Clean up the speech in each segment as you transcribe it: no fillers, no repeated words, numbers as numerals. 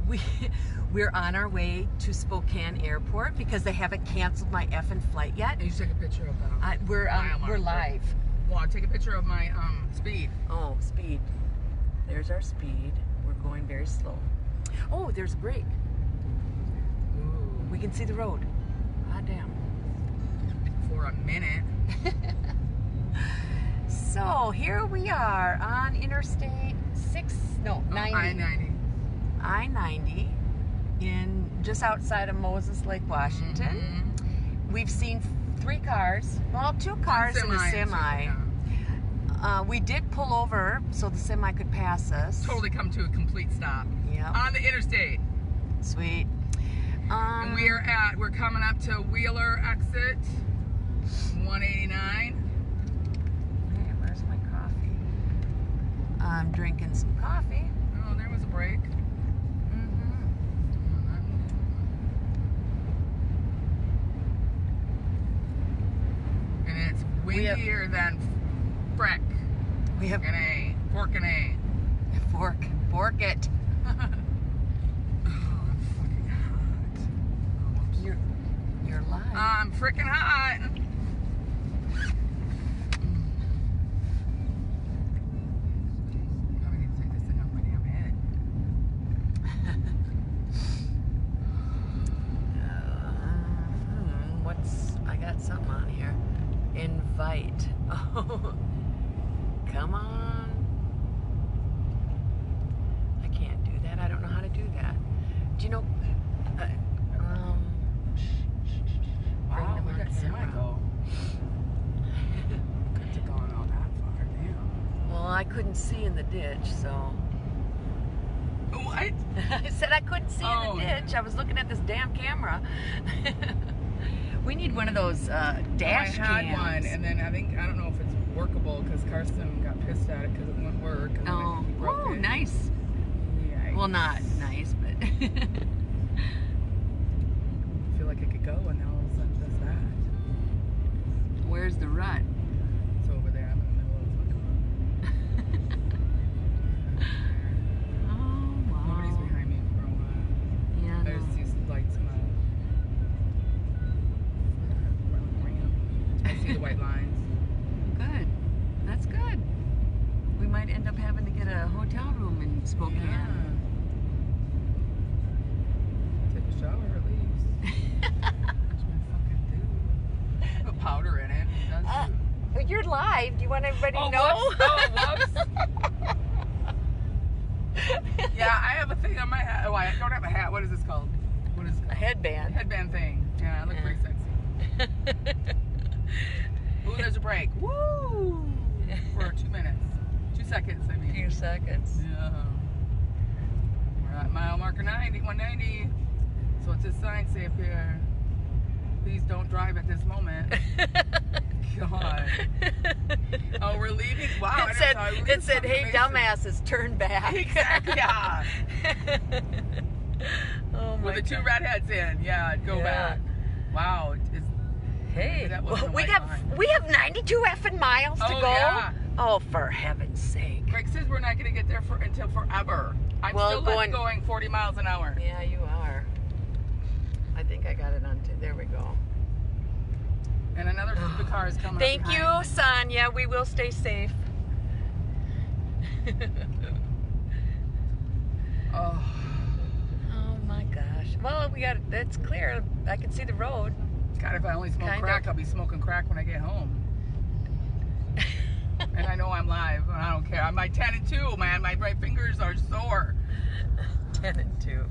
we we're on our way to Spokane Airport because they haven't canceled my effing flight yet. You should take a picture of that. We're live. Well, I'll take a picture of my speed. Oh, speed. There's our speed. We're going very slow. Oh, there's a break. Ooh. We can see the road. God damn. For a minute. So here we are on Interstate 90. I-90. I-90 in just outside of Moses Lake, Washington. We've seen 3 cars, well, 2 cars and a semi. We did pull over so the semi could pass us. Totally come to a complete stop. Yeah. On the interstate. Sweet. And we're coming up to Wheeler exit 189. Hey, where's my coffee? I'm drinking some coffee. Oh, there was a break. And it's windier than frick. We have Fork and A. Fork it. Oh, I'm fucking hot. Oh, You're live. I'm freaking hot. I need to take this thing off my damn head. I got something on here. Invite. Oh, come on. I can't do that. I don't know how to do that. Do you know? Wow, where'd that semi go? Couldn't have gone all that far, damn. Well, I couldn't see in the ditch, so. What? I said I couldn't see in the ditch. I was looking at this damn camera. We need one of those dash cams. I had one, and then I don't know if it's workable because Carson got pissed at it because it wouldn't work. And oh, he broke it. Nice. Yikes. Well, not nice, but. I feel like it could go, and now all of a sudden does that. Where's the rut? It's over there. I'm in the middle of the fucking. Oh, wow. Nobody's behind me for a while. Yeah, There's these lights in the ramp. I see the white lines. Good. That's good. We might end up having to get a hotel room in Spokane. Yeah. Take a shower at least. That's what I fucking do. Put powder in it. Well, you're live. Do you want everybody to know? Whoops. Oh, whoops. Yeah, I have a thing on my hat. Oh, I don't have a hat. What is this called? What is it called? A headband. Headband thing. Yeah, I look pretty sexy. Ooh, there's a break. Woo! For 2 minutes. 2 seconds, I mean. 2 seconds. Yeah. We're at mile marker 190. So what's this sign say up here? Please don't drive at this moment. God. Oh, we're leaving. Wow. It said, hey, dumbasses, turn back. Exactly. Yeah. Oh, my With the 2 God. redheads in. Yeah, go back. Wow. Hey, that wasn't a we white have line. we have 92 effing miles to go. Yeah. Oh, for heaven's sake. Greg says we're not going to get there until forever. I'm still going 40 miles an hour. Yeah, you are. I think I got it on. There we go. And another car is coming. Thank you, Sonia. We will stay safe. Oh my gosh. Well, it's clear. I can see the road. God, if I only smoke crack, I'll be smoking crack when I get home. And I know I'm live, and I don't care. I'm like 10 and 2, man. My right fingers are sore. 10 and 2.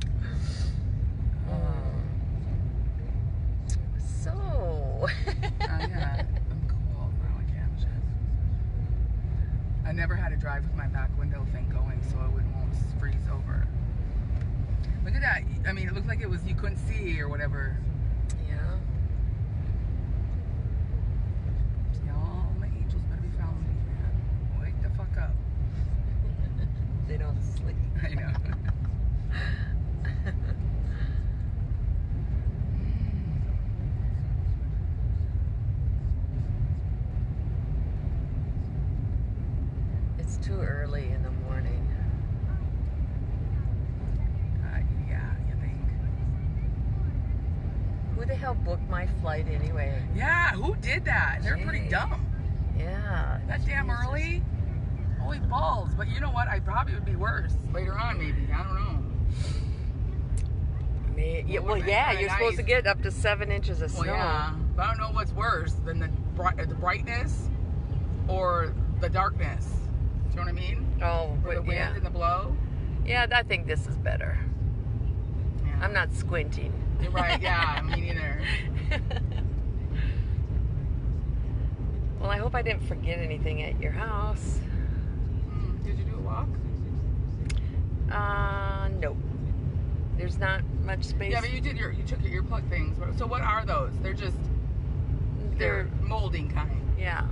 So. Yeah, I'm cool. I like shit. I never had to drive with my back window thing going, so it won't freeze over. Look at that. I mean, it looked like it was you couldn't see or whatever. Yeah. Y'all, my angels better be following me, man. Wake the fuck up. They don't sleep. I know. It's too early in the morning. Yeah. the hell booked my flight anyway? Yeah, who did that? They're pretty dumb. Yeah. That damn early? Holy balls. But you know what? I probably would be worse later on, maybe. I don't know. Well, yeah, you're supposed to get up to 7 inches of snow. Well, yeah. But I don't know what's worse than the brightness or the darkness. Do you know what I mean? Oh, or the wind and the blow. Yeah, I think this is better. Yeah. I'm not squinting. You're right, yeah, me neither. Well, I hope I didn't forget anything at your house. Did you do a walk? Nope. There's not much space. Yeah, but you took your earplug things. So what are those? They're molding kind. Yeah.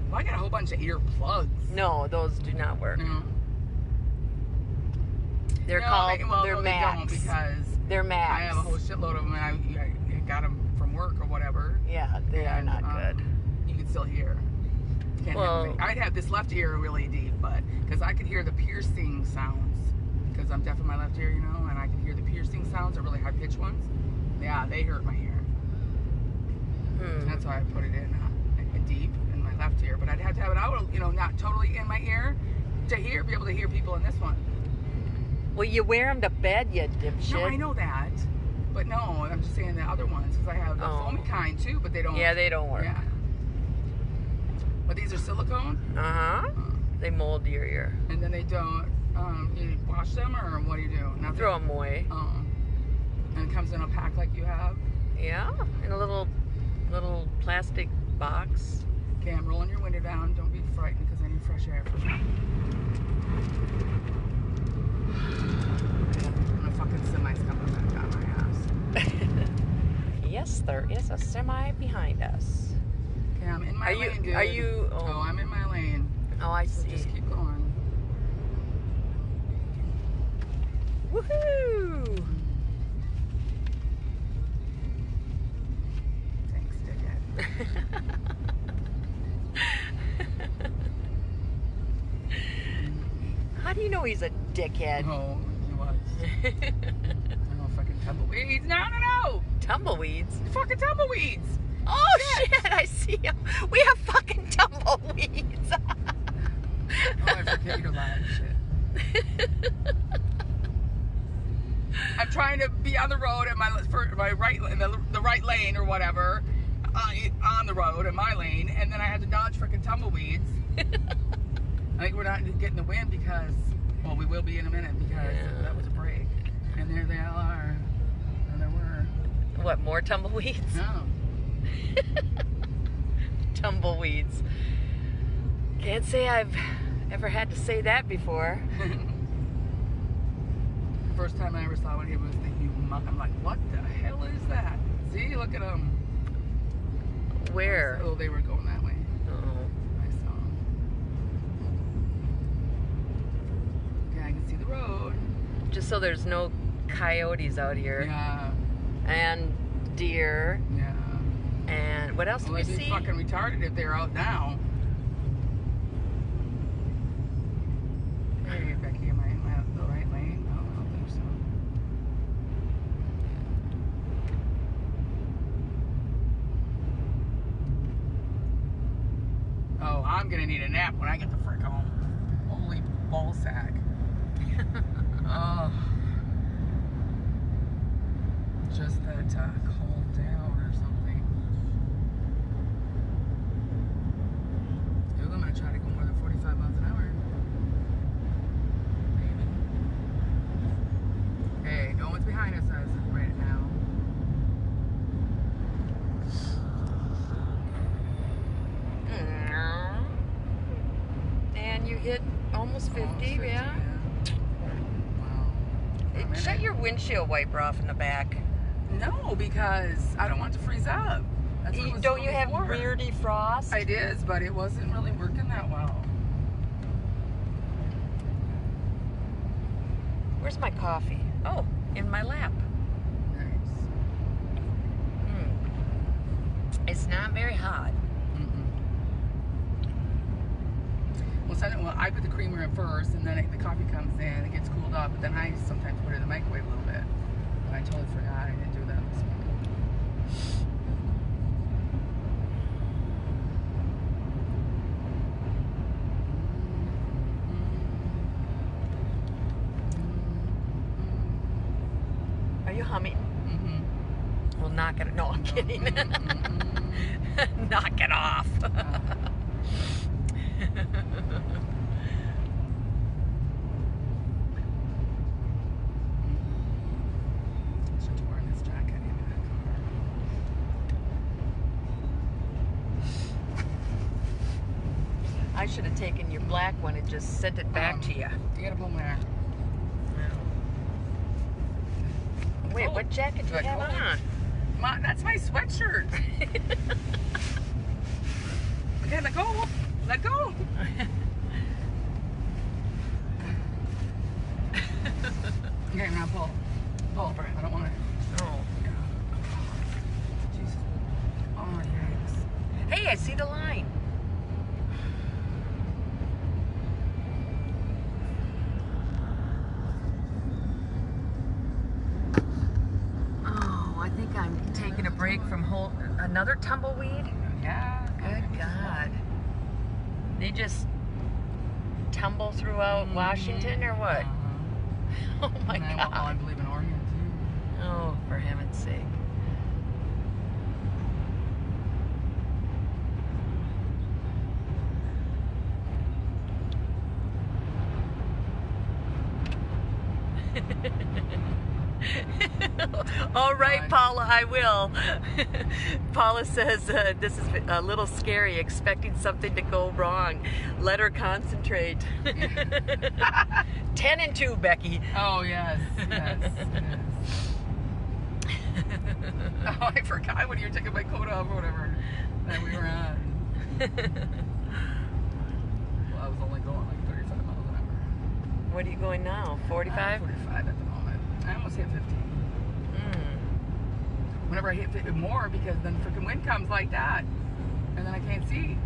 Well, I got a whole bunch of earplugs. No, those do not work. No. They're they're Max. Because they're Max. I have a whole shitload of them, and I got them from work or whatever. Yeah, they are not good. You can still hear. I'd have this left ear really deep, but because I could hear the piercing sounds, because I'm deaf in my left ear, you know, and I could hear the piercing sounds, the really high pitched ones. Yeah, they hurt my ear. That's why I put it in deep in my left ear, but I'd have to have it out, you know, not totally in my ear to be able to hear people in this one. Well, you wear them to bed, you dipshit. No, I know that, but no, I'm just saying the other ones, because I have the foamy kind too, but they don't. Yeah, they don't work. Yeah. But these are silicone? They mold your ear. And then they don't, you wash them, or what do you do? Nothing? Throw them away. And it comes in a pack like you have? Yeah, in a little plastic box. Okay, I'm rolling your window down. Don't be frightened, because I need fresh air for me. And a fucking semi's coming back down my ass. Yes, there is a semi behind us. Okay, I'm in my lane, dude. Oh, I'm in my lane. Oh, I see. So just keep going. Woohoo! Thanks, dickhead. How do you know he's a dickhead? Oh, he was. Oh, fucking tumbleweeds. No. Tumbleweeds? Fucking tumbleweeds. Oh, shit, I see him. We have fucking tumbleweeds. Oh, I forget your live shit. I'm trying to be on the road in my right, in the right lane or whatever, on the road in my lane, and then I had to dodge freaking tumbleweeds. I think we're not getting the wind because, well, we will be in a minute because that was a break. And there they all are. And there were. What, more tumbleweeds? No. Tumbleweeds. Can't say I've ever had to say that before. The first time I ever saw one, it was the humongous. I'm like, what the hell is that? See, look at them. Where? Oh, they were going that way. Oh. I saw them. Okay, I can see the road. Just so there's no coyotes out here. Yeah. And deer. Yeah. And what else do we they'd see? be fucking retarded if they're out now. Hey, Becky, am I in the right lane? No, I don't think so. Oh, I'm gonna need a nap when I get the frick home. Holy ball sack. Oh. Just that calm down or something. Ooh, I'm gonna try to go more than 45 miles an hour. Maybe. Hey, no one's behind us as of right now. And you hit almost 50, yeah? Wow. Shut your windshield wiper off in the back. No, because I don't want it to freeze up. That's what it was Don't you have before. rear defrost? It is, but it wasn't really working that well. Where's my coffee? Oh, in my lap. Nice. It's not very hot. Well, I put the creamer in first, and then the coffee comes in, it gets cooled up, but then I sometimes put it in the microwave a little bit. But I totally forgot I didn't do that this morning. Are you humming? Mm-hmm. Well, knock it. No, I'm kidding. Knock it off. Should wear this jacket in that car. I should have taken your black one and just sent it back to you. You gotta pull my hair. Wait, what jacket do you have on? That's my sweatshirt. Okay, let go. Let go. Okay, now pull. Pull. I don't want it. Oh. Yeah. Jesus. Oh, yikes. Hey, I see the line. Oh, I think I'm taking a break from another tumbleweed. Yeah. Good God. They just tumble throughout Washington or what? Oh my God. Well, I believe in Oregon too. Oh, for heaven's sake. All right, Paula, I will. Paula says this is a little scary, expecting something to go wrong. Let her concentrate. 10 and 2, Becky. Oh, yes. Yes. Oh, I forgot when you were taking my coat off or whatever that we were on. Well, I was only going like 35 miles an hour. What are you going now? 45? 45 at the moment. I almost hit 50. Whenever I hit 50 more, because then freaking wind comes like that, and then I can't see.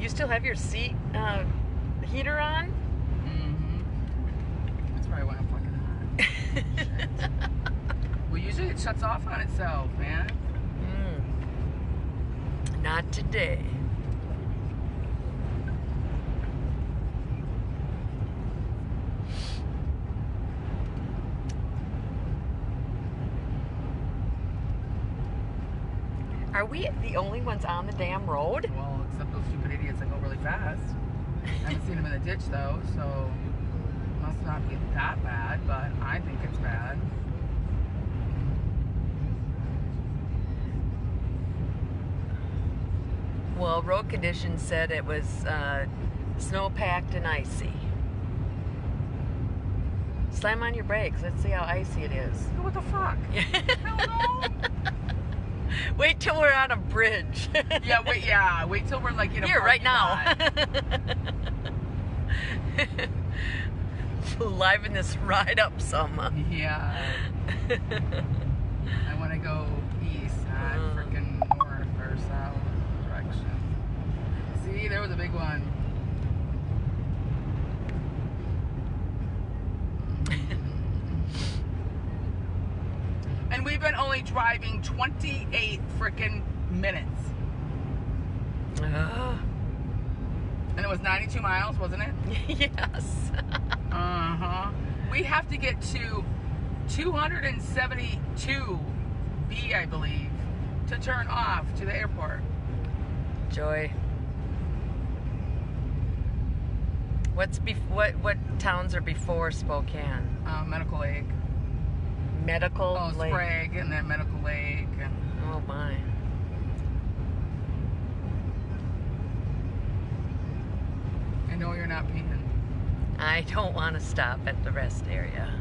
You still have your seat heater on? Mm-hmm. That's probably why I'm fucking hot. Well, usually it shuts off on itself, man. Not today. Are we the only ones on the damn road? Well, except those stupid idiots that go really fast. I haven't seen them in the ditch though, so it must not be that bad, but I think it's bad. Well, road conditions said it was snow-packed and icy. Slam on your brakes. Let's see how icy it is. What the fuck? Hell no. Wait till we're on a bridge. Wait till we're like in a here right now. Liven this ride up some. Yeah. I want to go east, not freaking north or south direction. See, there was a big one. And we've been only driving 28 freaking minutes. And it was 92 miles, wasn't it? Yes. Uh-huh. We have to get to 272B, I believe, to turn off to the airport. Joy. What towns are before Spokane? Medical Lake. Medical Lake. Sprague, and then Medical Lake. And oh my. I know you're not peeing. I don't want to stop at the rest area.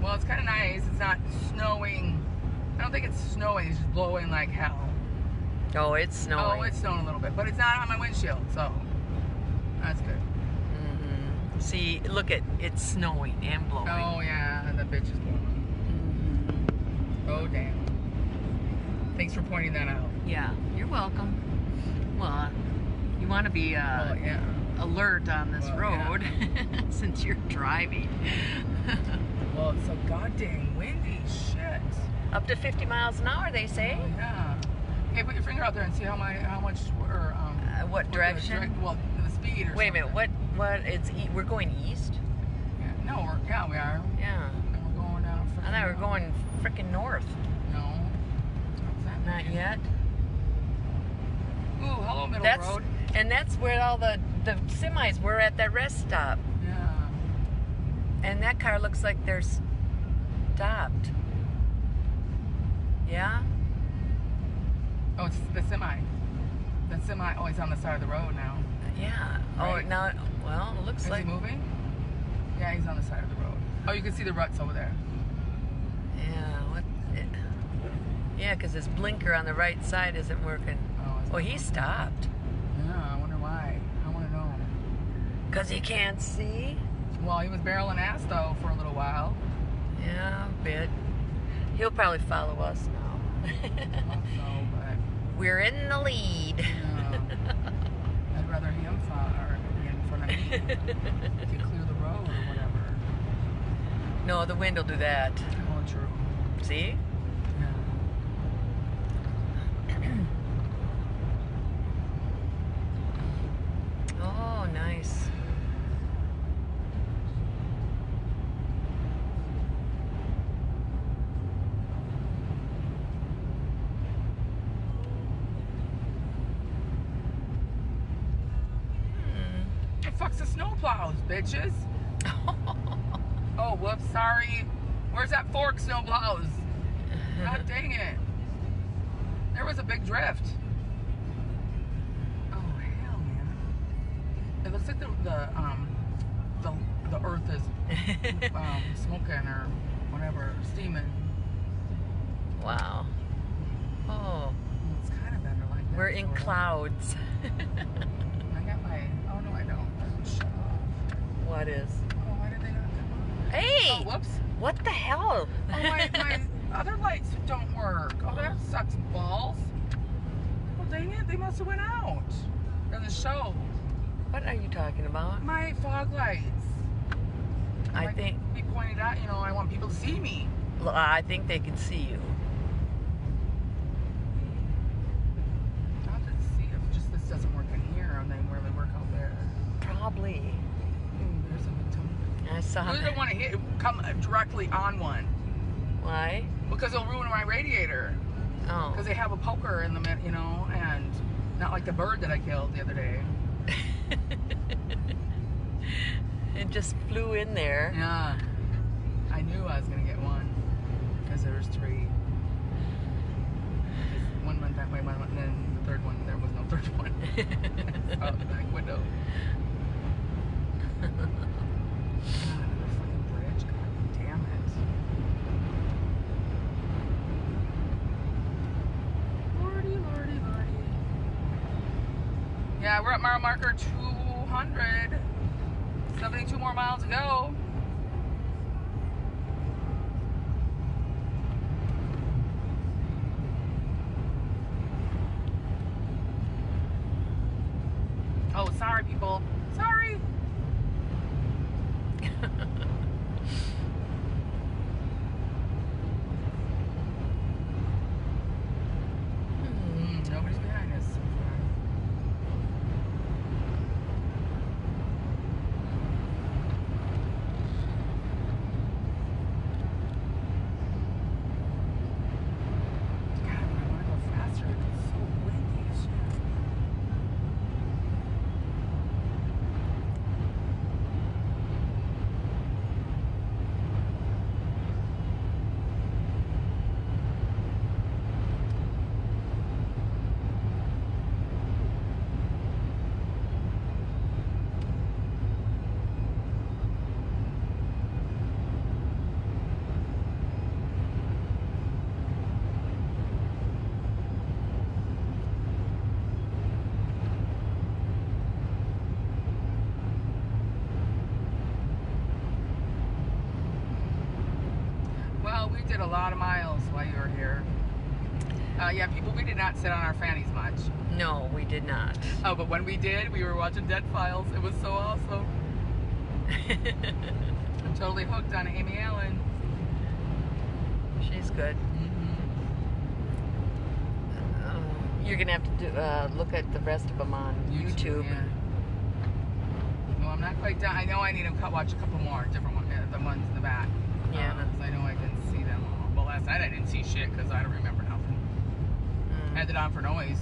Well, it's kind of nice. It's not snowing. I don't think it's snowing. It's just blowing like hell. Oh, it's snowing. Oh, it's snowing a little bit, but it's not on my windshield, so that's good. See, look it's snowing and blowing. Oh yeah, and the bitch is blowing. Oh damn. Thanks for pointing that out. Yeah, you're welcome. Well, you want to be alert on this road since you're driving. Well, it's so goddamn windy. Shit. Up to 50 miles an hour, they say. Oh, yeah. Okay, put your finger out there and see how much or what direction? The speed or Wait something. a minute. What? We're going east. Yeah. No, we are. Yeah. And we're going down. I thought we were going frickin' north. No. What's that Not mean? yet. Ooh, hello, middle road. And that's where all the semis were at that rest stop. Yeah. And that car looks like they're stopped. Yeah? Oh, it's the semi. The semi. Oh, he's on the side of the road now. Yeah. Right? Oh, now, well, it looks Is like... he moving? Yeah, he's on the side of the road. Oh, you can see the ruts over there. Yeah, yeah, because his blinker on the right side isn't working. Oh, he stopped. Yeah, I wonder why. I want to know. Because he can't see? Well, he was barreling ass, though, for a little while. Yeah, a bit. He'll probably follow us now. I hope so, but... We're in the lead. Yeah. I'd rather him be in front of me. If you clear the road or whatever. No, the wind will do that. Oh, true. See? Yeah. Oh, nice. The fuck's the snowplows, bitches? Oh, whoops, sorry. Where's that fork, snowplows? God dang it. There was a big drift. Oh, hell, man. It looks like the earth is smoking or whatever, steaming. Wow. Oh, It's kind of better like that. we're in sorta. clouds. I got my... Oh, no, I don't. Shut off. What is? Oh, why did they not come on? Hey! Oh, whoops. What the hell? Oh, my other lights don't work. Oh, that sucks balls. Well, dang it. They must have went out in the show. What are you talking about? My fog lights. I Like, think be pointed out, you know, I want people to see me. they can see you. Not to see if just this doesn't work in here and then where they work out there. Probably. Ooh, there's a big tongue. I saw I don't want to come directly on one Why? because it'll ruin my radiator. Oh. Because they have a poker in the mid, you know, and not like the bird that I killed the other day. It just flew in there. Yeah. I knew I was going to get one because there was three. One went that way, one went, and then the third one, there was no third one. Out the back window. God, another fucking bridge. God damn it. Lordy, lordy, lordy. Yeah, we're at mile marker 200. 72 more miles to go. Oh, sorry, people. Sorry. Nobody's behind us so far. God, I want to go faster. It's so windy as shit. Well, we did a lot of miles while you were here. Yeah, people, we did not sit on our fannies much. No, we did not. Oh, but when we did, we were watching Dead Files. It was so awesome. I'm totally hooked on Amy Allen. She's good. Mm-hmm. You're gonna have to do, look at the rest of them on YouTube. Yeah. No, I'm not quite done. I know I need to watch a couple more different ones, the ones in the back. Yeah. Because I know I didn't see them all. Well, last night I didn't see shit because I don't remember nothing. I had it on for noise.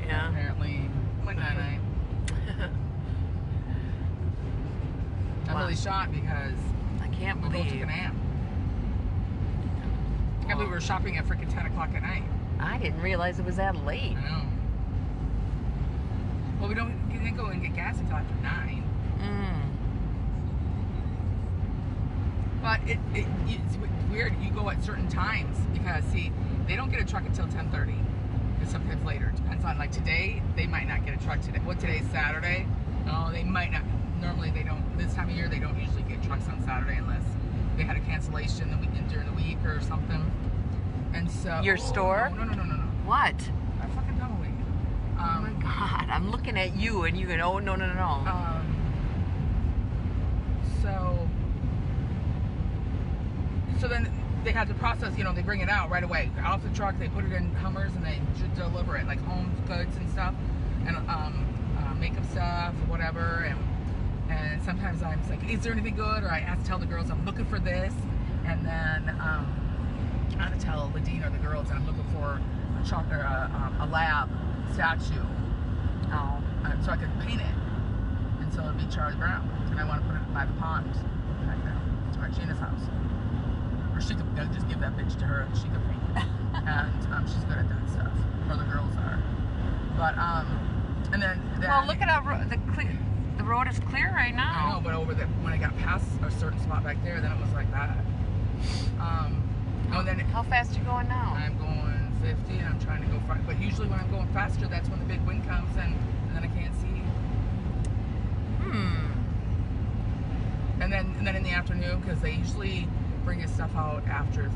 Yeah. Apparently, went night. I'm really shocked because I can't we both believe took a nap. And we were shopping at freaking 10 o'clock at night. I didn't realize it was that late. I know. Well, we didn't go and get gas until after 9. But it's weird. You go at certain times because, see, they don't get a truck until 10:30. It's sometimes later. It depends on, like, today, they might not get a truck today. What, today's Saturday? No, they might not. Normally, they don't. This time of year, they don't usually get trucks on Saturday unless they had a cancellation during the week or something. And so... Your store? No. What? I fucking tumbleweed. Oh my God, I'm looking at you and you go, oh, no. So then they had to process, they bring it out right away. Off the truck, they put it in Hummers and they deliver it, like home goods and stuff, and makeup stuff or whatever. And sometimes I'm just like, is there anything good? Or I tell the girls I'm looking for this. And then I have to tell Ladine or the girls that I'm looking for a lab statue. Oh. So I could paint it. And so it'd be Charlie Brown. And I want to put it by the pond back there. It's by Gina's house. Or she could just give that bitch to her and she could paint it. And she's good at that stuff. Or the girls are. But, and then well, look at how the road is clear right now. I know, but when I got past a certain spot back there, then it was like that. Then how fast are you going now? I'm going 50 and I'm trying to go fast. But usually when I'm going faster, that's when the big wind comes and then I can't see. And then in the afternoon, because they usually bring his stuff out after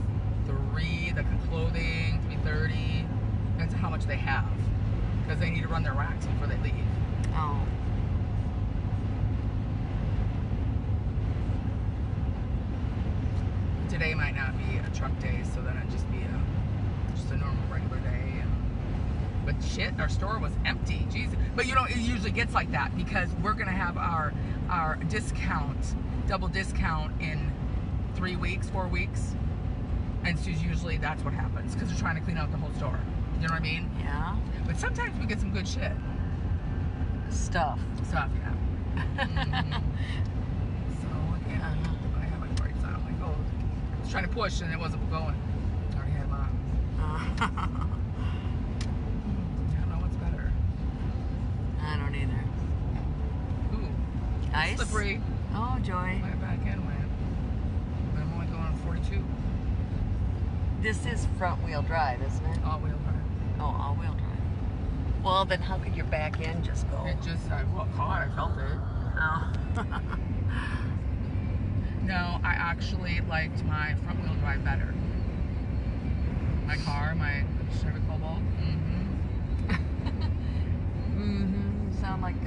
3, the clothing, 3:30. Depends on how much they have. Because they need to run their racks before they leave. Oh. Today might not be a truck day, so then it'd just be just a normal regular day. But shit, our store was empty. Jesus. But it usually gets like that because we're gonna have our discount, double discount in 3 weeks, 4 weeks. And so usually that's what happens because they're trying to clean out the whole store. You know what I mean? Yeah. But sometimes we get some good shit. Stuff, yeah. So, yeah, I have my brakes on. I'm like, oh, I was trying to push and it wasn't going. I already had mine. I don't know what's better. I don't either. Ooh. Ice? Slippery. Oh, joy. My back end went. I'm only going on 42. This is front wheel drive, isn't it? All wheel drive. Oh, all wheel drive. Well, then how could your back end just go? It just, I felt it. Oh. No, I actually liked my front wheel drive better. My car, my Chevy Cobalt. You sound like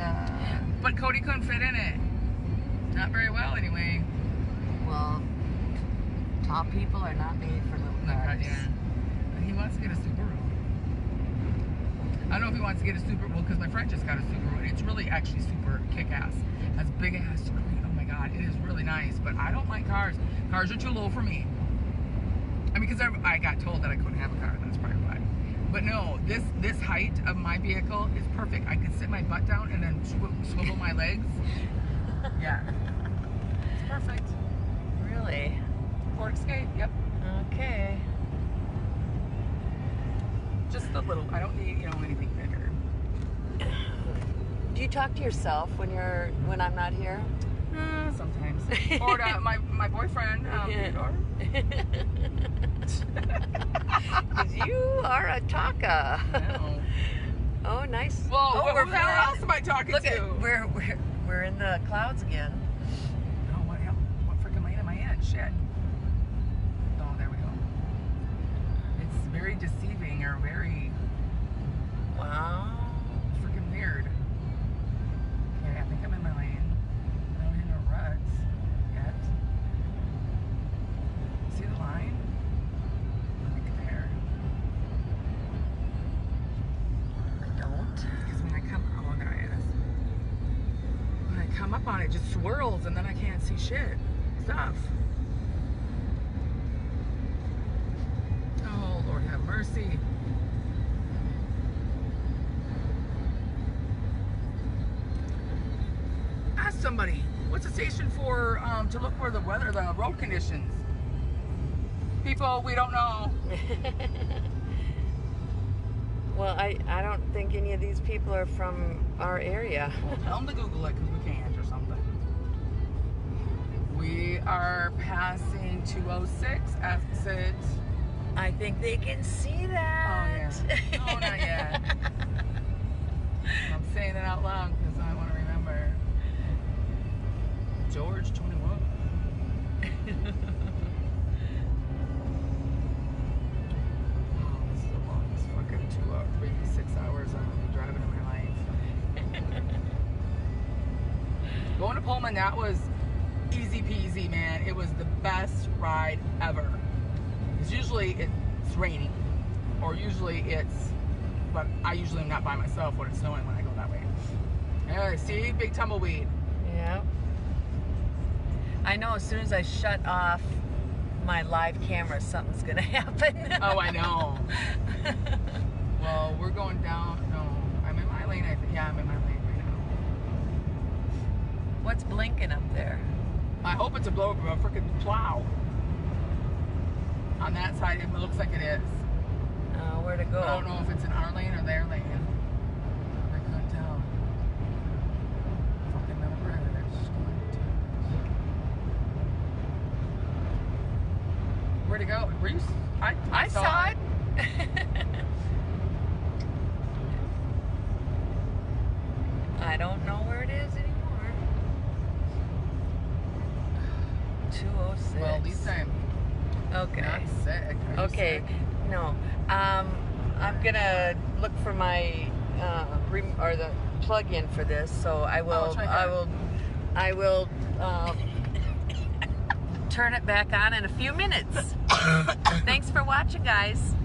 But Cody couldn't fit in it. Not very well, anyway. Well, top people are not made for little cars. Yeah. He wants to get a Subaru. I don't know if he wants to get a Subaru, because my friend just got a Subaru, and it's really actually super kick-ass. Has big-ass screen. Oh my God, it is really nice, but I don't like cars. Cars are too low for me. I mean, because I got told that I couldn't have a car, that's probably why. But no, this height of my vehicle is perfect. I could sit my butt down and then swivel my legs. Yeah. It's perfect. Really? Ford Escape, yep. Okay. Just a little. I don't need, anything bigger. Do you talk to yourself when I'm not here? Sometimes. Or my boyfriend, Theodore. Because you are a talker. No. Oh, nice. Well, who else am I talking look to? We're in the clouds again. Oh, what freaking lane am I in? Shit. Oh, there we go. It's very deceiving or very... Wow. Freaking weird. Okay, I think I'm in my lane. I don't hit no ruts yet. See the line? Let me compare. up on it, just swirls, and then I can't see shit. Stuff. Oh, Lord have mercy. Ask somebody, what's the station for to look for the weather, the road conditions? People, we don't know. Well, I don't think any of these people are from our area. Well, tell them to Google it because we can't or something. We are passing 206 exit. I think they can see that. Oh, yeah. Oh, not yet. I'm saying it out loud because I want to remember. George 21. Oh, this is the longest fucking 3 to 6 hours I'm going to be driving in my life. Going to Pullman, that was easy peasy, man. It was the best ride ever. Because usually it's raining, or usually but I usually am not by myself when it's snowing when I go that way. Yeah, see? Big tumbleweed. Yeah. I know as soon as I shut off my live camera, something's going to happen. Oh, I know. Well, we're going down. No, I'm in my lane, I think. Yeah, I'm in my lane right now. What's blinking up there? I hope it's a freaking plow. On that side, it looks like it is. Where to go? I don't know if it's in our lane or their lane. I couldn't tell. Fucking number. It's going to. Where'd it go? Were you? I saw it. I don't know where it is anymore. 206. Well, at least I'm okay. not sick. Are you Okay. sick? No. I'm gonna look for my or the plug-in for this. So I will. I will turn it back on in a few minutes. Thanks for watching, guys.